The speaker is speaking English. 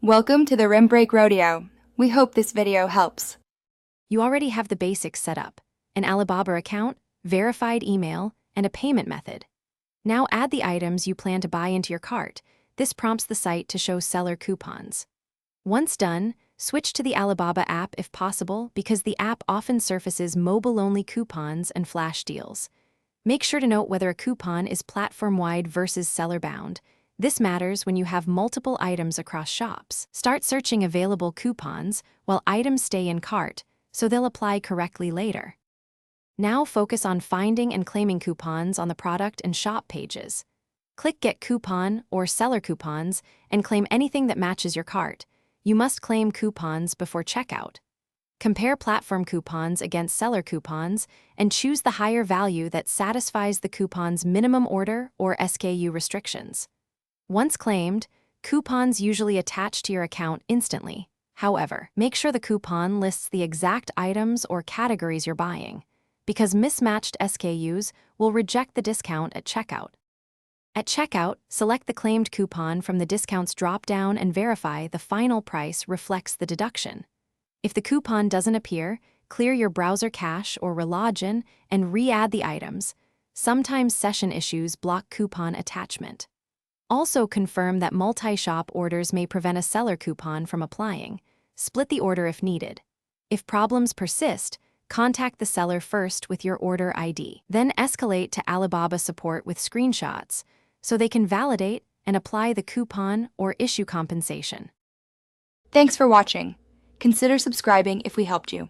Welcome to the Rim Break Rodeo. We hope this video helps. You already have the basics set up: an Alibaba account, verified email, and a payment method. Now add the items you plan to buy into your cart. This prompts the site to show seller coupons. Once done, switch to the Alibaba app if possible, because the app often surfaces mobile-only coupons and flash deals. Make sure to note whether a coupon is platform-wide versus seller-bound. This matters when you have multiple items across shops. Start searching available coupons while items stay in cart, so they'll apply correctly later. Now focus on finding and claiming coupons on the product and shop pages. Click Get Coupon or Seller Coupons and claim anything that matches your cart. You must claim coupons before checkout. Compare platform coupons against seller coupons and choose the higher value that satisfies the coupon's minimum order or SKU restrictions. Once claimed, coupons usually attach to your account instantly. However, make sure the coupon lists the exact items or categories you're buying, because mismatched SKUs will reject the discount at checkout. At checkout, select the claimed coupon from the discounts drop-down and verify the final price reflects the deduction. If the coupon doesn't appear, clear your browser cache or relog in and re-add the items. Sometimes session issues block coupon attachment. Also confirm that multi-shop orders may prevent a seller coupon from applying. Split the order if needed. If problems persist, contact the seller first with your order ID. Then escalate to Alibaba support with screenshots so they can validate and apply the coupon or issue compensation. Thanks for watching. Consider subscribing if we helped you.